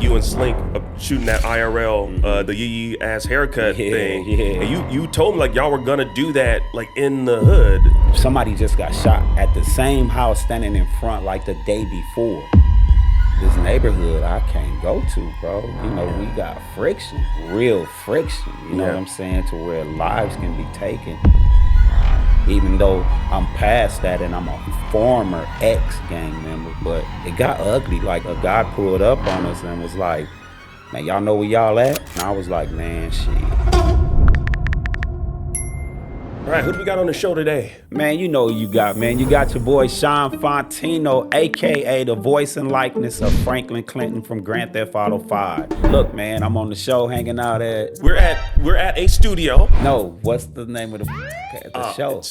you and Slink shooting that IRL, the yee ass haircut thing. Yeah. And you told me like y'all were gonna do that like in the hood. Somebody just got shot at the same house standing in front like the day before. This neighborhood I can't go to, bro. You know, we got friction, real friction, you know what I'm saying, to where lives can be taken. Even though I'm past that and I'm a former ex-gang member, but it got ugly. Like a guy pulled up on us and was like, man, y'all know where y'all at? And I was like, man, shit. All right, who do we got on the show today? Man, you know who you got, man. You got your boy Shawn Fonteno, a.k.a. the voice and likeness of Franklin Clinton from Grand Theft Auto 5. Look, man, I'm on the show hanging out at... We're at a studio. No, what's the name of the show?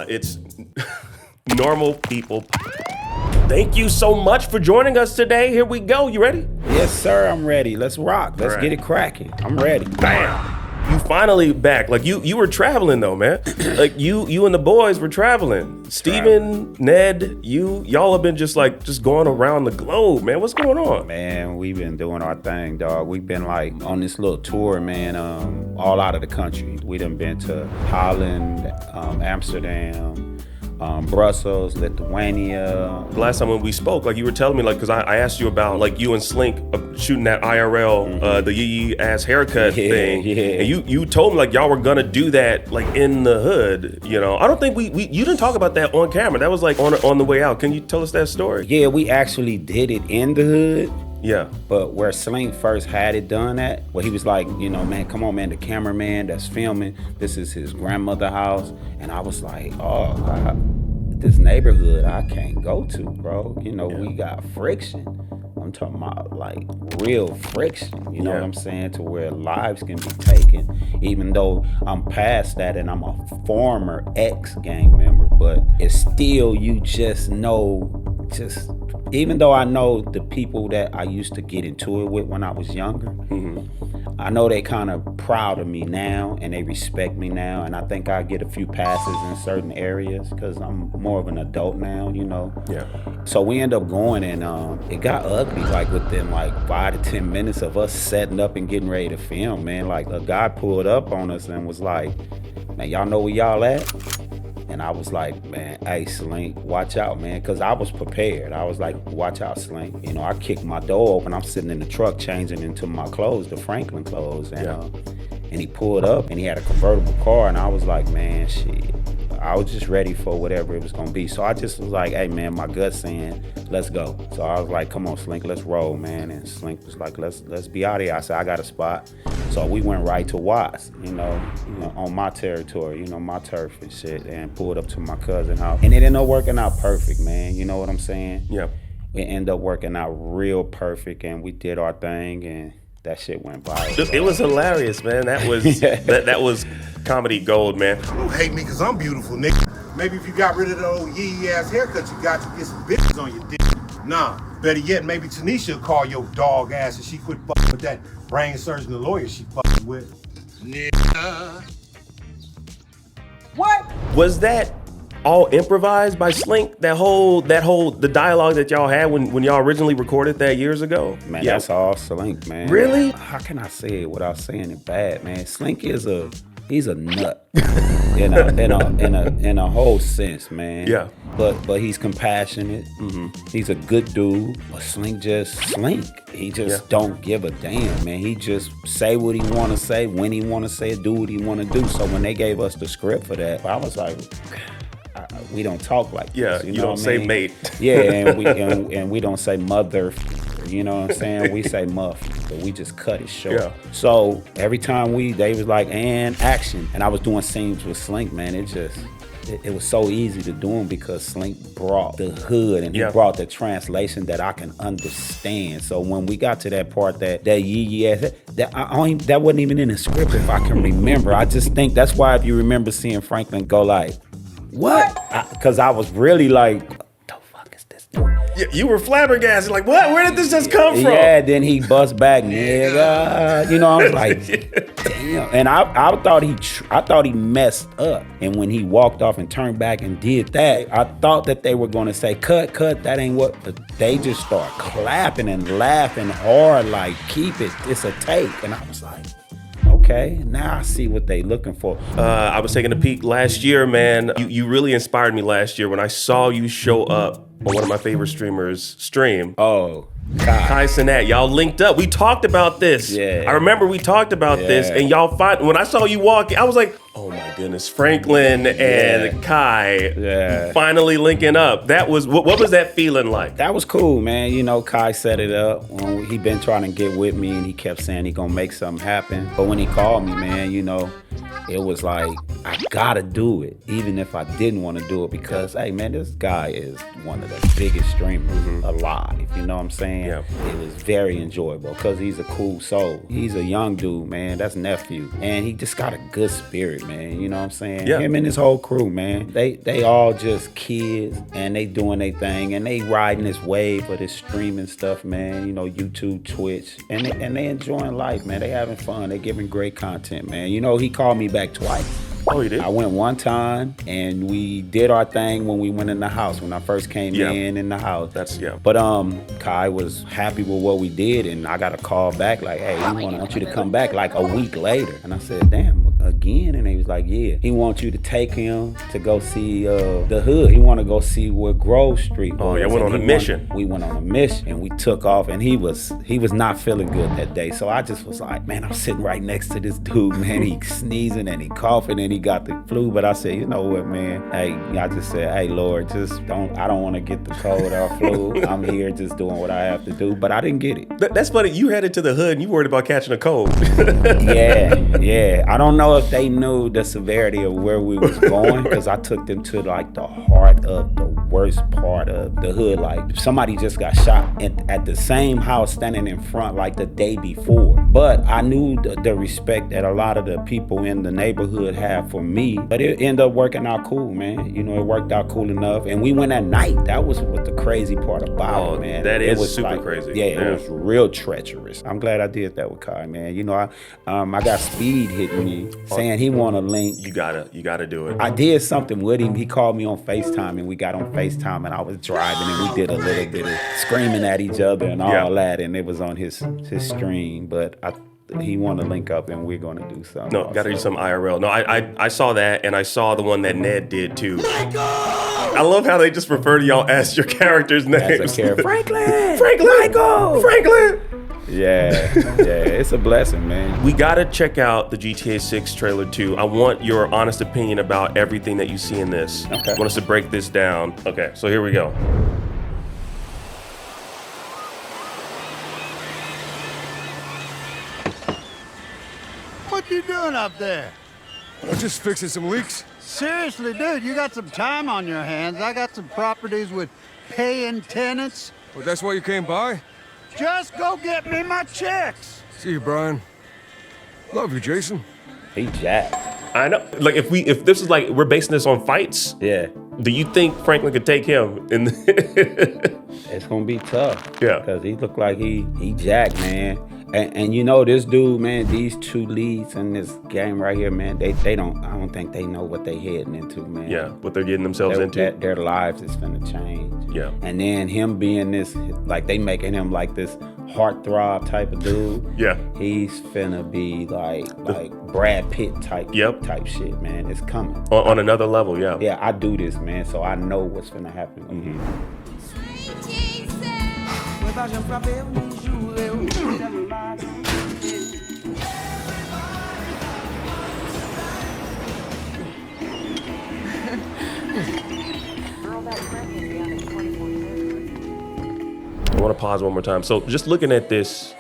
It's Normal People. Thank you so much for joining us today. Here we go. You ready? Yes, sir, I'm ready. Let's rock. Let's get it cracking. I'm ready. Bam. You finally back. Like you were traveling though, man. Like you and the boys were traveling. Steven, Ned, y'all have been just going around the globe, man. What's going on? Man, we've been doing our thing, dog. We've been like on this little tour, man, all out of the country. We done been to Holland, Amsterdam, Brussels, Lithuania. The last time when we spoke, like you were telling me, like, because I asked you about like you and Slink shooting that IRL, the yee ass haircut thing. Yeah. And you told me like y'all were gonna do that like in the hood. You know, I don't think you didn't talk about that on camera. That was like on the way out. Can you tell us that story? Yeah, we actually did it in the hood. Yeah. But where Slink first had it done at, where he was like, you know, man, come on, man, the cameraman that's filming, this is his grandmother's house. And I was like, oh, God, this neighborhood I can't go to, bro. You know, we got friction. I'm talking about like real friction, you know what I'm saying, to where lives can be taken. Even though I'm past that and I'm a former ex-gang member, but it's still, you just know, even though I know the people that I used to get into it with when I was younger, I know they kind of proud of me now and they respect me now, and I think I get a few passes in certain areas because I'm more of an adult now, you know. Yeah. So we end up going and it got ugly like within like 5 to 10 minutes of us setting up and getting ready to film, man. Like a guy pulled up on us and was like, man, y'all know where y'all at? And I was like, man, hey, Slink, watch out, man, because I was prepared. I was like, watch out, Slink. You know, I kicked my door open. I'm sitting in the truck changing into my clothes, the Franklin clothes. And he pulled up and he had a convertible car. And I was like, man, shit. I was just ready for whatever it was going to be. So I just was like, hey, man, my gut's saying, let's go. So I was like, come on, Slink, let's roll, man. And Slink was like, let's be out of here. I said, I got a spot. So we went right to Watts, you know, on my territory, you know, my turf and shit, and pulled up to my cousin's house. And it ended up working out perfect, man. You know what I'm saying? Yeah. It ended up working out real perfect, and we did our thing, and that shit went viral. It was hilarious, man. That was that was comedy gold, man. Don't hate me because I'm beautiful, nigga. Maybe if you got rid of the old yee ass haircut you got, you get some bitches on your dick. Nah, better yet, maybe Tanisha will call your dog ass and she quit fucking with that brain surgeon, the lawyer she fucking with. Nigga. What? Was that all improvised by Slink? The dialogue that y'all had when y'all originally recorded that years ago? Man, that's all Slink, man. Really? How can I say it without saying it bad, man? Slink is he's a nut in a whole sense, man. Yeah. But he's compassionate. He's a good dude. But Slink just Slink. He just don't give a damn, man. He just say what he want to say when he want to say it, do what he want to do. So when they gave us the script for that, I was like, we don't talk like this. You don't say mate. Yeah, and we don't say mother. You know what I'm saying? We say muff, but we just cut it short. Yeah. So every time they was like, and action. And I was doing scenes with Slink, man. It was so easy to do them because Slink brought the hood and he brought the translation that I can understand. So when we got to that part that wasn't even in the script if I can remember. I just think that's why if you remember seeing Franklin go like, what? Because I was really like, what the fuck is this? You were flabbergasted. Like, what? Where did this just come from? Yeah, then he bust back, nigga. You know, I was like, damn. And I thought he messed up. And when he walked off and turned back and did that, I thought that they were gonna say, cut, that ain't what. But they just start clapping and laughing hard, like, keep it, it's a take. And I was like, okay, now I see what they looking for. I was taking a peek last year, man. You really inspired me last year when I saw you show up on one of my favorite streamers' stream. Oh, Kai Cenat. Y'all linked up. We talked about this. Yeah. I remember we talked about this, and y'all when I saw you walk, I was like, oh my goodness, Franklin and Kai finally linking up. That was what was that feeling like? That was cool, man. You know, Kai set it up. He been trying to get with me, and he kept saying he gonna make something happen. But when he called me, man, you know, it was like, I gotta do it, even if I didn't want to do it, because, hey, man, this guy is one of the biggest streamers alive. You know what I'm saying? Yeah. It was very enjoyable because he's a cool soul. He's a young dude, man. That's nephew, and he just got a good spirit, man. You know what I'm saying? Yeah. Him and his whole crew, man. They all just kids, and they doing their thing, and they riding this wave of this streaming stuff, man. You know, YouTube, Twitch, and they enjoying life, man. They having fun. They giving great content, man. You know, he called me back twice. Oh, you did? I went one time, and we did our thing when we went in the house, when I first came in the house. But Kai was happy with what we did, and I got a call back like, hey, I want you to come back like a week later. And I said, damn, again? And he was like, yeah. He wants you to take him to go see the hood. He want to go see where Grove Street was. Oh, yeah, went on a mission. We went on a mission, and we took off, and he was not feeling good that day. So I just was like, man, I'm sitting right next to this dude, man. He sneezing and he coughing and he got the flu. But I said, you know what, man? Hey, I just said, hey, Lord, I don't want to get the cold or flu. I'm here just doing what I have to do. But I didn't get it. That's funny. You headed to the hood and you worried about catching a cold. Yeah. I don't know if they knew the severity of where we was going, because I took them to like the heart of the worst part of the hood. Like, somebody just got shot at the same house standing in front like the day before. But I knew the respect that a lot of the people in the neighborhood have for me. But it ended up working out cool, man. You know, it worked out cool enough. And we went at night. That was what the crazy part about it, man. That is super like, crazy. Yeah, it was real treacherous. I'm glad I did that with Kai, man. You know, I got Speed hitting me, saying he want to link. You gotta do it. I did something with him. He called me on FaceTime, and we got on FaceTime, and I was driving, and we did a little bit of screaming at each other and all that, and it was on his stream. But he want to link up, and we're gonna do something. No, gotta do some IRL. No, I saw that, and I saw the one that Ned did too. Michael! I love how they just refer to y'all as your characters' names. Franklin! Michael! Franklin! Yeah, it's a blessing, man. We gotta check out the GTA 6 trailer too. I want your honest opinion about everything that you see in this. Okay. I want us to break this down. Okay, so here we go. What you doing up there? I'm just fixing some leaks. Seriously, dude, you got some time on your hands. I got some properties with paying tenants. Well, that's why you came by? Just go get me my checks. See you, Brian. Love you, Jason. He jacked. I know. Like, if this is like, we're basing this on fights. Yeah. Do you think Franklin could take him? It's gonna be tough. Yeah. Because he looked like he jacked, man. And you know, this dude, man, these two leads in this game right here, man, I don't think they know what they heading into, man. Yeah, what they're getting themselves into. Their lives is finna change. Yeah. And then him being this, like, they making him like this heartthrob type of dude. Yeah. He's finna be like Brad Pitt type shit, man. It's coming. On another level, yeah. Yeah, I do this, man, so I know what's finna happen. I want to pause one more time. So just looking at this,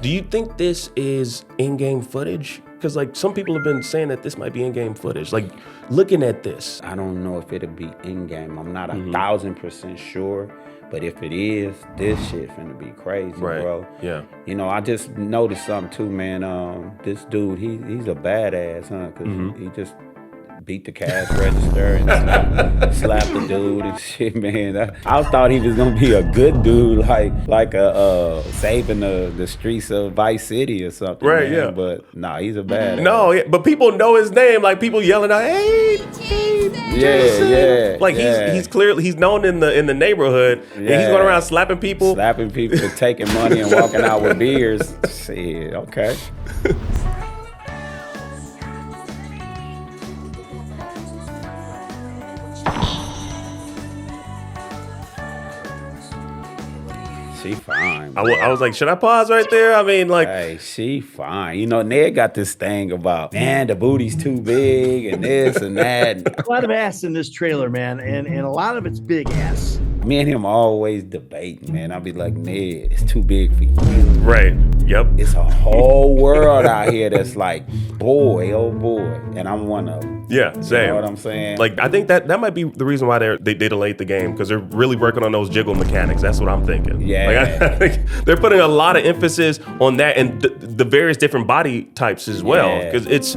do you think this is in-game footage? Because like some people have been saying that this might be in-game footage. Like looking at this. I don't know if it'll be in-game. I'm not 1,000% sure. But if it is, this shit finna be crazy, bro. Yeah. You know, I just noticed something too, man. This dude, he's a badass, huh? Cause he just beat the cash register and slap the dude and shit, man. I thought he was gonna be a good dude, like saving the streets of Vice City or something. Right, man. yeah. But nah, he's a bad. No, yeah, but people know his name. Like people yelling out, "Hey, Jason!" Yeah. Like he's clearly he's known in the neighborhood. And he's going around slapping people, taking money and walking out with beers. Shit, okay. She fine. I was like, should I pause right there? I mean, like, hey, she fine. You know, Ned got this thing about, man, the booty's too big and this and that. A lot of ass in this trailer, man, and a lot of it's big ass. Me and him always debating, man. I'll be like, Ned, it's too big for you. Right. Yep. It's a whole world out here that's like, boy, oh boy. And I'm one of them. Yeah, same. You know what I'm saying? Like, I think that might be the reason why they delayed the game, because they're really working on those jiggle mechanics. That's what I'm thinking. Yeah. Like, I think they're putting a lot of emphasis on that and the various different body types as well. Because it's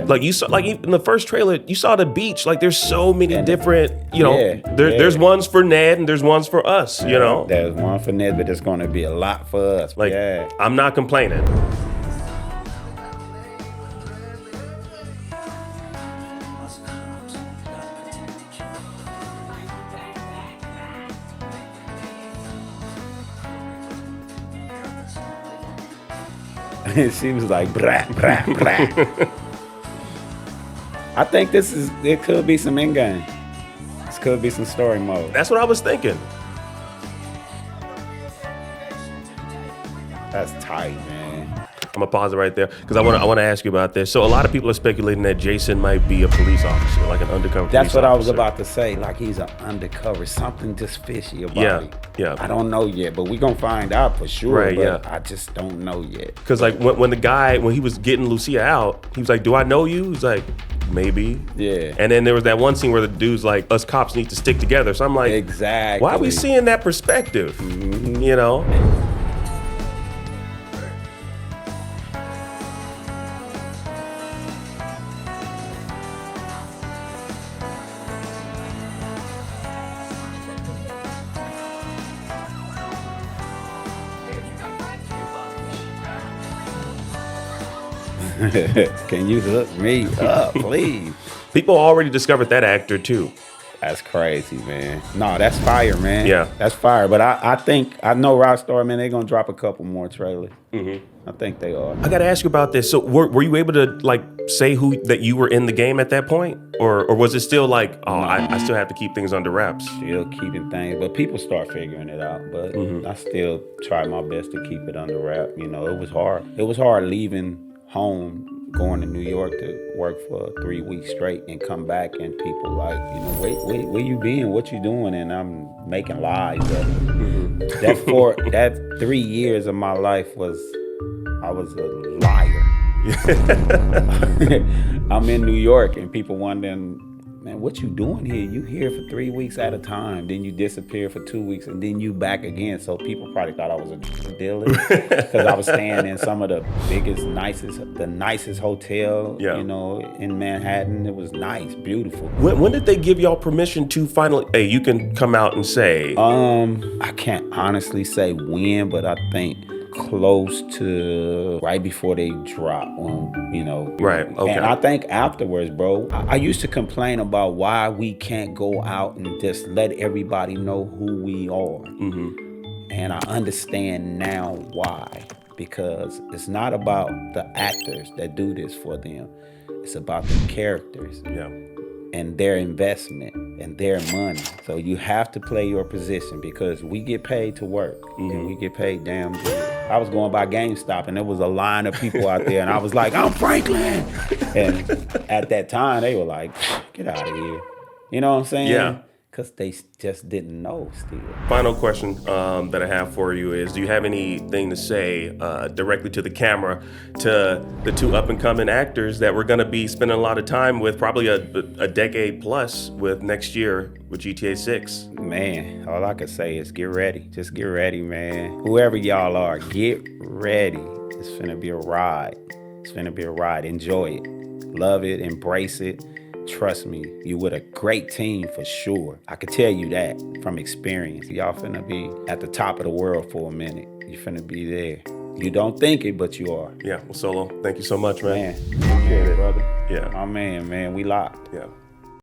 like you saw, like in the first trailer, you saw the beach. Like, there's so many different, you know, there's ones for Ned and there's ones for us, you know? There's one for Ned, but there's going to be a lot for us. Like, I'm not complaining. She was like, brah, brah, brah. I think it could be some in-game. This could be some story mode. That's what I was thinking. That's tight, man. I'm gonna pause it right there because I want to ask you about this. So a lot of people are speculating that Jason might be a police officer, like an undercover police officer. That's what I was about to say. Like he's an undercover, something just fishy about him. Yeah. I don't know yet, but we're gonna find out for sure. Right, but yeah. I just don't know yet. Because like when he was getting Lucia out, he was like, "Do I know you?" He's like, "Maybe." Yeah. And then there was that one scene where the dude's like, "Us cops need to stick together." So I'm like, exactly. Why are we seeing that perspective? Mm-hmm. You know. Can you hook me up, please? People already discovered that actor too. That's crazy, man. No, that's fire, man. Yeah. That's fire. But I know Rockstar, man, they're going to drop a couple more trailers. Mm-hmm. I think they are. I got to ask you about this. So were you able to like say that you were in the game at that point? Or was it still like, oh, no. I still have to keep things under wraps? Still keeping things, but people start figuring it out. But I still try my best to keep it under wrap. You know, it was hard. It was hard leaving home, going to New York to work for 3 weeks straight and come back and people like, you know, where you been? What you doing? And I'm making lies of it. That 3 years of my life I was a liar. I'm in New York and people wondering, man, what you doing here? You here for 3 weeks at a time, then you disappear for 2 weeks, and then you back again. So people probably thought I was a drug dealer because I was staying in some of the biggest, nicest hotel, you know, in Manhattan. It was nice, beautiful. When did they give y'all permission to finally, hey, you can come out and say? I can't honestly say when, but I think close to right before they drop on, you know. Right, okay. And I think afterwards, bro, I used to complain about why we can't go out and just let everybody know who we are. Mm-hmm. And I understand now why. Because it's not about the actors that do this for them. It's about the characters. Yeah. And their investment and their money. So you have to play your position because we get paid to work and we get paid damn good. I was going by GameStop and there was a line of people out there and I was like, I'm Franklin. And at that time they were like, get out of here. You know what I'm saying? Yeah. Because they just didn't know still. Final question that I have for you is, do you have anything to say directly to the camera to the two up-and-coming actors that we're going to be spending a lot of time with, probably a decade plus with next year with GTA 6? Man, all I can say is get ready. Just get ready, man. Whoever y'all are, get ready. It's finna be a ride. It's finna be a ride. Enjoy it. Love it. Embrace it. trust me, you with a great team for sure. I can tell you that from experience. Y'all finna be at the top of the world for a minute. You finna be there. You don't think it, but you are. Yeah, well, Solo, thank you so much, man. Man, appreciate it, brother. Yeah. My man, we locked. Yeah.